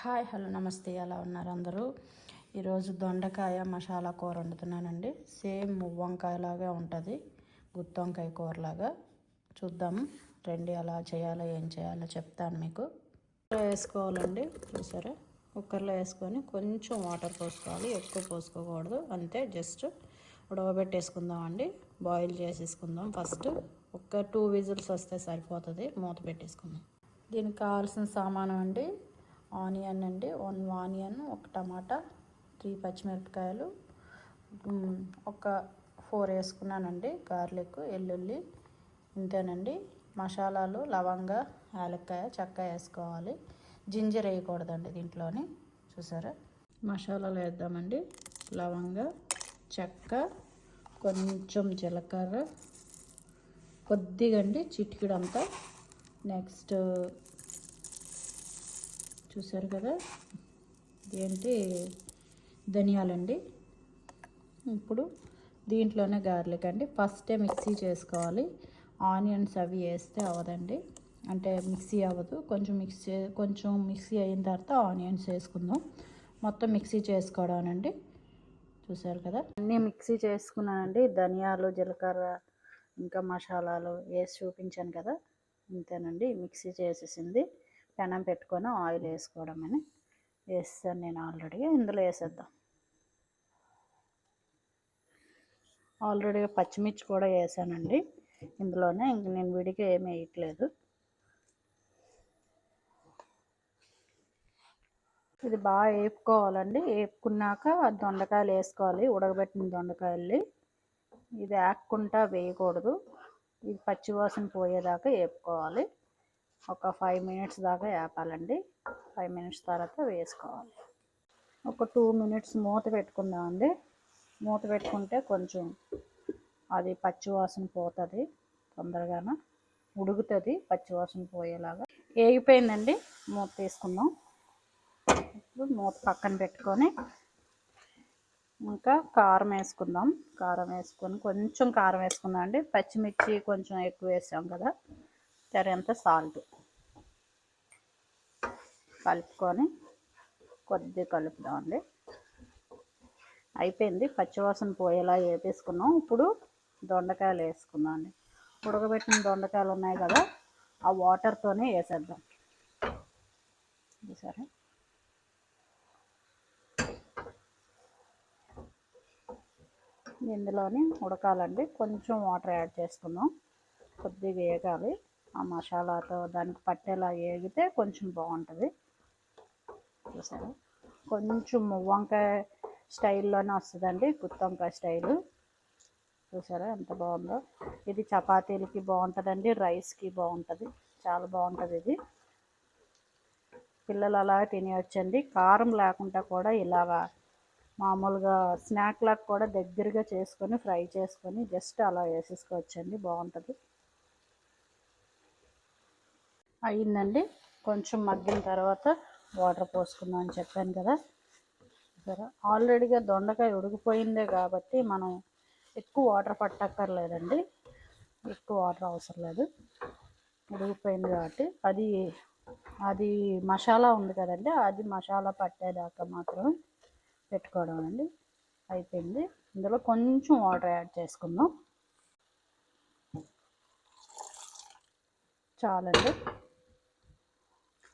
Hi hello నమస్తే, ఎలా ఉన్నారు అందరూ? ఈరోజు దొండకాయ మసాలా కూర వండుతున్నానండి. సేమ్ వంకాయలాగా ఉంటుంది, గుత్తి వంకాయ కూరలాగా. చూద్దాం రండి, ఎలా చేయాలో ఏం చేయాలో చెప్తాను మీకు. వేసుకోవాలండి, చూసారా? కుక్కర్లో వేసుకొని కొంచెం వాటర్ పోసుకోవాలి, ఎక్కువ పోసుకోకూడదు. అంతే, జస్ట్ ఉడకబెట్టేసుకుందామండి. బాయిల్ చేసేసుకుందాం. ఫస్ట్ ఒక 2 విజిల్స్ వస్తే సరిపోతుంది. మూత పెట్టేసుకుందాం. దీనికి కావాల్సిన సామానం అండి: ఆనియన్ అండి, 1 ఆనియన్, 1 టమాటా, 3 పచ్చిమిరపకాయలు, ఒక 4 వేసుకున్నానండి గార్లిక్, వెల్లుల్లి. ఇంతేనండి. మసాలాలు లవంగ, యాలక్కాయ, చెక్క వేసుకోవాలి. జింజర్ వేయకూడదండి దీంట్లోని. చూసారా? మసాలాలు వేద్దామండి. లవంగ, చెక్క, కొంచెం జీలకర్ర, కొద్దిగా అండి, చిటికెడంతా. నెక్స్ట్ చూసారు కదా, ఏంటి, ధనియాలండి. ఇప్పుడు దీంట్లోనే గార్లిక్ అండి. ఫస్టే మిక్సీ చేసుకోవాలి. ఆనియన్స్ అవి వేస్తే అవ్వదండి, అంటే మిక్సీ అవ్వదు. కొంచెం మిక్సీ అయిన తర్వాత ఆనియన్స్ వేసుకుందాం. మొత్తం మిక్సీ చేసుకోవడానండి. చూసారు కదా, అన్నీ మిక్సీ చేసుకున్నానండి. ధనియాలు, జీలకర్ర, ఇంకా మసాలాలు వేసి చూపించాను కదా, ఇంతేనండి. మిక్సీ చేసేసింది. పెనం పెట్టుకొని ఆయిల్ వేసుకోవడం అని వేస్తాను నేను ఆల్రెడీ. ఇందులో వేసేద్దాం. ఆల్రెడీ పచ్చిమిర్చి కూడా వేసానండి ఇందులోనే. ఇంక నేను విడిగా ఏమీ వేయట్లేదు. ఇది బాగా వేపుకోవాలండి. వేపుకున్నాక దొండకాయలు వేసుకోవాలి, ఉడకబెట్టిన దొండకాయల్ని. ఇది వేపుకుంటా వేయకూడదు. ఇది పచ్చివాసన పోయేదాకా వేపుకోవాలి. ఒక 5 మినిట్స్ దాకా వేపాలండి. 5 మినిట్స్ తర్వాత వేసుకోవాలి. ఒక 2 మినిట్స్ మూత పెట్టుకుందామండి. మూత పెట్టుకుంటే కొంచెం అది పచ్చివాసన పోతుంది, తొందరగానే ఉడుకుతుంది, పచ్చివాసన పోయేలాగా. వేగిపోయిందండి. మూత తీసుకుందాం. ఇప్పుడు మూత పక్కన పెట్టుకొని ఇంకా కారం వేసుకుందాం. కారం వేసుకొని కొంచెం కారం వేసుకుందాం అండి. పచ్చిమిర్చి కొంచెం ఎక్కువ వేసాం కదా, తరంత సాల్ట్ కలుపుకొని కొద్దిగా కలుపుదామండి. అయిపోయింది. పచ్చివాసన పోయేలా వేపేసుకున్నాం. ఇప్పుడు దొండకాయలు వేసుకుందాం అండి. ఉడకబెట్టిన దొండకాయలు ఉన్నాయి కదా, ఆ వాటర్తోనే వేసేద్దాం. సరే, ఇందులోని ఉడకాలండి. కొంచెం వాటర్ యాడ్ చేసుకుందాం. కొద్దిగా వేగాలి. ఆ మసాలాతో దానికి పట్టేలా వేగితే కొంచెం బాగుంటుంది. చూసారా? కొంచెం వంకాయ స్టైల్లోనే వస్తుందండి, గుత్తి వంకాయ స్టైలు. చూసారా ఎంత బాగుందో? ఇది చపాతీలకి బాగుంటుందండి, రైస్కి బాగుంటుంది, చాలా బాగుంటుంది ఇది. పిల్లలు అలా తినేయొచ్చండి. కారం లేకుండా కూడా ఇలాగా మామూలుగా స్నాక్ లాగా కూడా దగ్గరగా చేసుకొని ఫ్రై చేసుకొని జస్ట్ అలా వేసేసుకోవచ్చండి, బాగుంటుంది. అయ్యిందండి. కొంచెం మగ్గిన తర్వాత వాటర్ పోసుకుందాం అని చెప్పాను కదా. సరే, ఆల్రెడీగా దొండకాయ ఉడికిపోయిందే కాబట్టి మనం ఎక్కువ వాటర్ పట్టక్కర్లేదండి. ఎక్కువ వాటర్ అవసరం లేదు, ఉడికిపోయింది కాబట్టి. అది మసాలా ఉంది కదండి, అది మసాలా పట్టేదాకా మాత్రం పెట్టుకోవడం అండి. అయిపోయింది. ఇందులో కొంచెం వాటర్ యాడ్ చేసుకుందాం. చాలండి,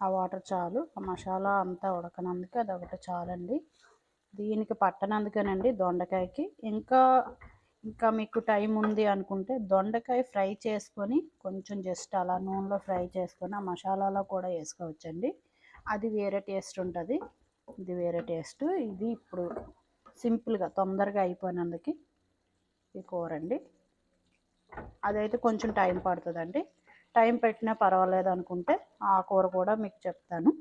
ఆ వాటర్ చాలు. ఆ మసాలా అంతా ఉడకనందుకు అదొకటి చాలండి. దీనికి పట్టనందుకేనండి దొండకాయకి. ఇంకా మీకు టైం ఉంది అనుకుంటే దొండకాయ ఫ్రై చేసుకొని కొంచెం జస్ట్ అలా నూనెలో ఫ్రై చేసుకొని ఆ మసాలాలో కూడా వేసుకోవచ్చండి. అది వేరే టేస్ట్ ఉంటుంది, ఇది వేరే టేస్ట్. ఇది ఇప్పుడు సింపుల్గా తొందరగా అయిపోయినందుకు ఈ కూర అండి. అదైతే కొంచెం టైం పడుతుందండి. టైం పెట్టినా పర్వాలేదు అనుకుంటే ఆ కూర కూడా మీకు చెప్తాను,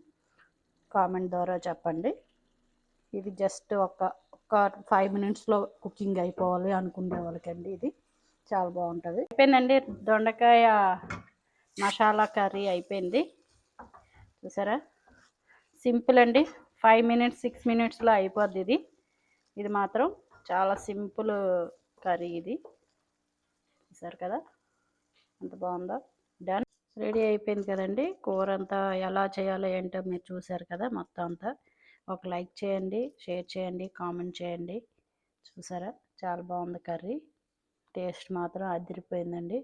కామెంట్ ద్వారా చెప్పండి. ఇది జస్ట్ ఒక 5 మినిట్స్లో కుకింగ్ అయిపోవాలి అనుకునే వాళ్ళకండి ఇది చాలా బాగుంటుంది. అయిపోయిందండి, దొండకాయ మసాలా కర్రీ అయిపోయింది. చూసారా? సింపుల్ అండి. 5 మినిట్స్ 6 మినిట్స్లో అయిపోద్ది. ఇది మాత్రం చాలా సింపుల్ కర్రీ ఇది. చూసారు కదా ఎంత బాగుందో? డన్. రెడీ అయిపోయింది కదండి. కూర అంతా ఎలా చేయాలో ఏంటో మీరు చూసారు కదా మొత్తం అంతా. ఒక లైక్ చేయండి, షేర్ చేయండి, కామెంట్ చేయండి. చూసారా చాలా బాగుంది కర్రీ. టేస్ట్ మాత్రం అదిరిపోయిందండి.